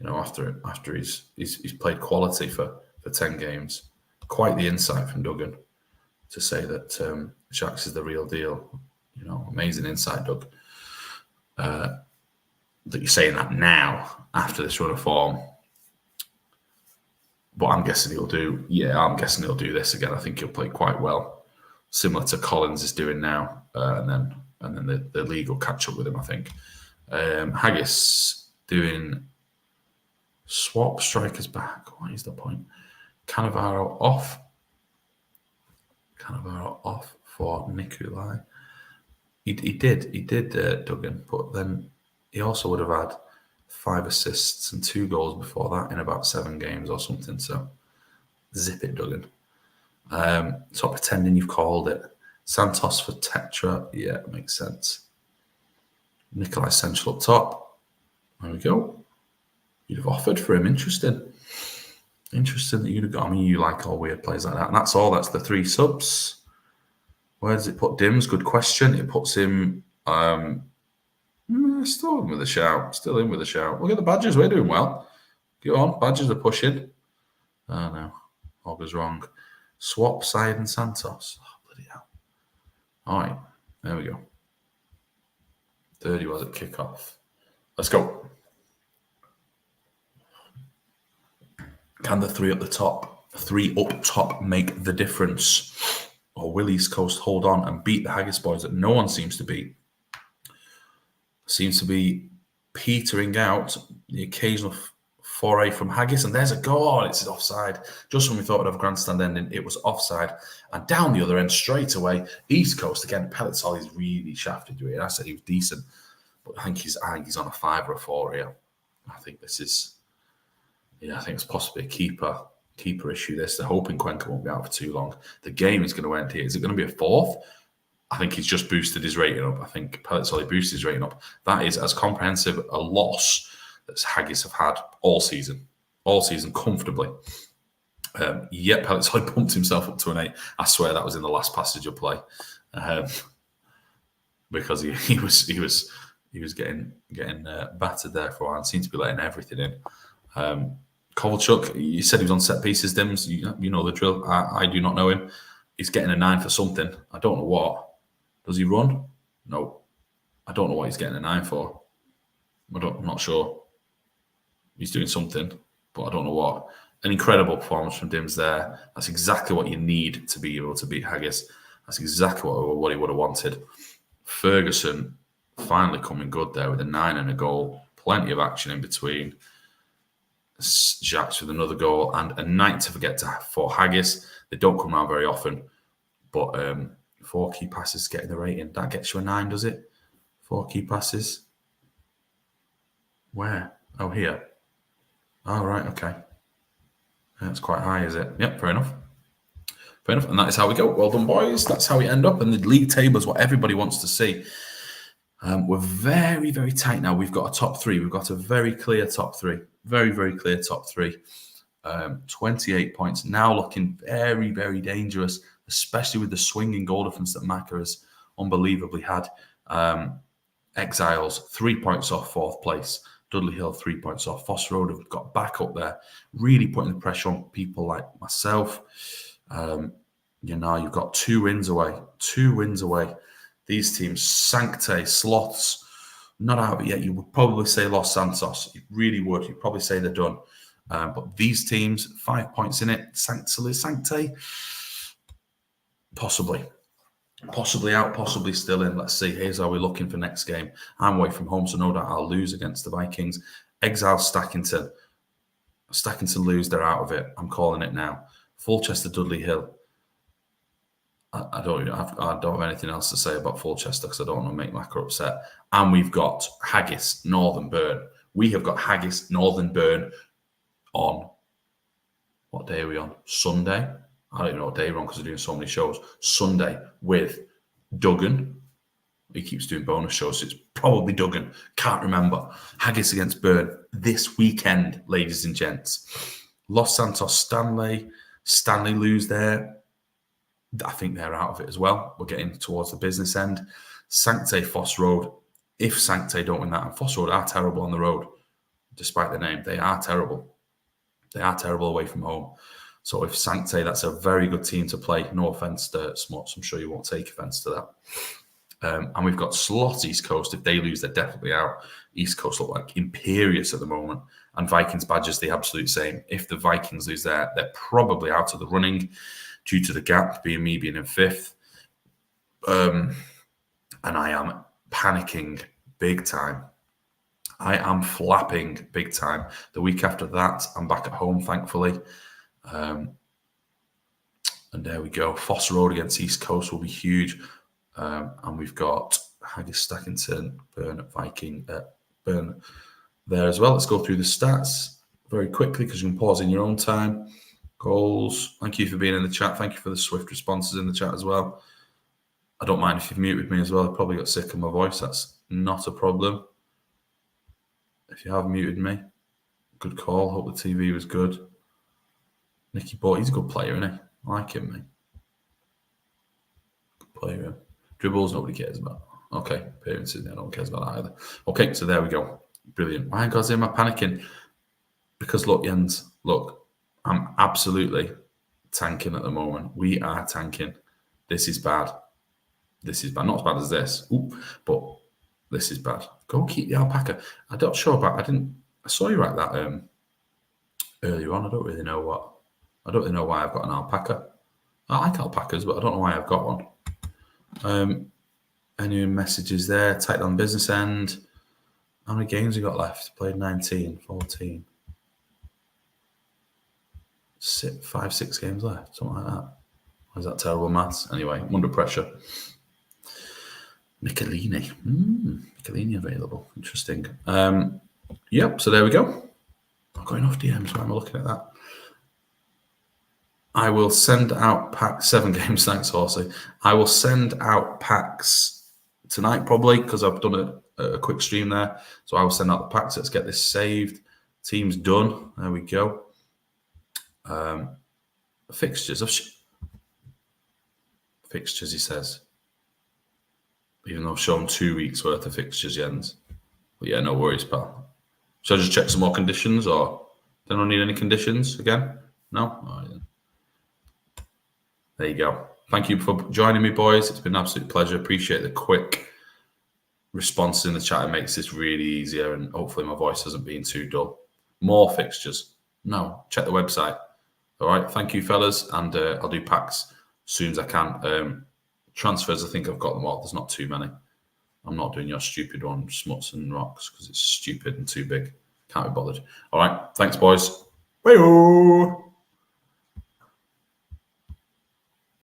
after he's played quality for 10 games. Quite the insight from Duggan to say that Jacques is the real deal. Amazing insight, Doug. That you're saying that now, after this run of form. But I'm guessing he'll do this again. I think he'll play quite well, similar to Collins is doing now, and then the league will catch up with him, I think. Haggis doing swap strikers back. What is the point? Cannavaro off. Cannavaro off for Nikolai. He did Duggan, but then he also would have had 5 assists and 2 goals before that in about 7 games or something. So zip it, Duggan. Stop pretending you've called it. Santos for Tetra. Yeah, it makes sense. Nikolai Central up top. There we go. You'd have offered for him. Interesting that you'd have got. I mean, you like all weird plays like that. And that's all. That's the 3 subs. Where does it put Dims? Good question. It puts him... still in with a shout. Look at the Badgers. We're doing well. Go on. Badgers are pushing. Oh, no. All goes wrong. Swap, Syed and Santos. Oh, bloody hell. All right. There we go. 30 was at kickoff. Let's go. Can the 3 up top make the difference? Or will East Coast hold on and beat the Haggis boys that no one seems to beat? Seems to be petering out. The occasional foray from Haggis, and there's a goal. Oh, it's offside. Just when we thought we'd have a grandstand ending, it was offside. And down the other end, straight away, East Coast again. Pelizzoli's really shafted you here. I said he was decent, but I think he's on a 5 or a 4 here. I think this is, I think it's possibly a keeper issue. They're hoping Cuenca won't be out for too long. The game is going to end here. Is it going to be a 4th? I think he's just boosted his rating up. I think Pelizzoli boosted his rating up. That is as comprehensive a loss that Haggis have had all season. all season comfortably. Yep, Pelletside pumped himself up to an 8. I swear that was in the last passage of play, because he was getting battered there for a while and seemed to be letting everything in. Kovalchuk, you said he was on set pieces, Dims. You know the drill. I do not know him. He's getting a 9 for something. I don't know what. Does he run? No. I don't know what he's getting a 9 for. I'm not sure. He's doing something, but I don't know what. An incredible performance from Dims there. That's exactly what you need to be able to beat Haggis. That's exactly what he would have wanted. Ferguson finally coming good there with a 9 and a goal. Plenty of action in between. Jacques with another goal and a night to forget for Haggis. They don't come around very often, but 4 key passes getting the rating. That gets you a 9, does it? 4 key passes. Where? Oh, here. Oh, right, okay. That's quite high, is it? Yep, fair enough. Fair enough. And that is how we go. Well done, boys. That's how we end up. And the league table is what everybody wants to see. We're very, very tight now. We've got a top 3. We've got a very clear top 3. Very, very clear top 3. 28 points. Now looking very, very dangerous, especially with the swinging goal difference that Macca has unbelievably had. Exiles, 3 points off 4th place. Dudley Hill, 3 points off. Foss Road have got back up there, really putting the pressure on people like myself. You've got 2 wins away. 2 wins away. These teams, Sancte, Sloths, not out of it yet. You would probably say Los Santos. You really would. You'd probably say they're done. But these teams, 5 points in it. Sancte, possibly. Possibly out, possibly still in. Let's see. Here's how we're looking for next game. I'm away from home, so no doubt I'll lose against the Vikings. Exile Stackington. Stackington lose, they're out of it. I'm calling it now. Fulchester, Dudley Hill. I don't have anything else to say about Fulchester because I don't want to make Macca upset. And we've got Haggis, Northern Burn. We have got Haggis, Northern Burn on, what day are we on? Sunday? I don't even know what day we're on because we're doing so many shows. Sunday with Duggan. He keeps doing bonus shows, so it's probably Duggan. Can't remember. Haggis against Burn this weekend, ladies and gents. Los Santos, Stanley. Stanley lose there. I think they're out of it as well. We're getting towards the business end. Sancte, Foss Road. If Sancte don't win that, and Foss Road are terrible on the road, despite the name, they are terrible. They are terrible away from home. So if Sancte, that's a very good team to play. No offence to Smuts, I'm sure you won't take offence to that. And we've got Slot East Coast. If they lose, they're definitely out. East Coast look like imperious at the moment. And Vikings Badgers, the absolute same. If the Vikings lose there, they're probably out of the running due to the gap being me being in 5th. And I am panicking big time. I am flapping big time. The week after that, I'm back at home, thankfully. And there we go. Foss Road against East Coast will be huge. And we've got Haggis, Stackington, Burn, Viking, Burn there as well. Let's go through the stats very quickly because you can pause in your own time. Goals. Thank you for being in the chat. Thank you for the swift responses in the chat as well. I don't mind if you've muted me as well. I probably got sick of my voice. That's not a problem. If you have muted me, good call. Hope the TV was good. Nicky Boy, he's a good player, isn't he? I like him, mate. Good player. Dribbles, nobody cares about. Okay, appearances, no one cares about that either. Okay, so there we go. Brilliant. Why am I panicking? Because look, Jens, look, I'm absolutely tanking at the moment. We are tanking. This is bad. This is bad. Not as bad as this, but this is bad. Go keep the alpaca. I'm not sure about. I saw you write that earlier on. I don't really know why I've got an alpaca. I like alpacas, but I don't know why I've got one. Any messages there? Tight on business end. How many games we got left? Played 19, 14. 6 games left, something like that. Or is that terrible maths? Anyway, I'm under pressure. Michelini. Michelini available. Interesting. Yep, so there we go. I've got enough DMs. Why am I looking at that? I will send out packs. 7 games, thanks, Horsey. I will send out packs tonight, probably, because I've done a quick stream there. So I will send out the packs. Let's get this saved. Team's done. There we go. Fixtures. Fixtures, he says. Even though I've shown 2 weeks worth of fixtures, Jens. But yeah, no worries, pal. Shall I just check some more conditions, or do I need any conditions again? No? All right, then. There you go. Thank you for joining me, boys. It's been an absolute pleasure. Appreciate the quick response in the chat. It makes this really easier, and hopefully my voice hasn't been too dull. More fixtures? No. Check the website. All right. Thank you, fellas, and I'll do packs as soon as I can. Transfers, I think I've got them all. There's not too many. I'm not doing your stupid one, Smuts and Rocks, because it's stupid and too big. Can't be bothered. All right. Thanks, boys. Bye.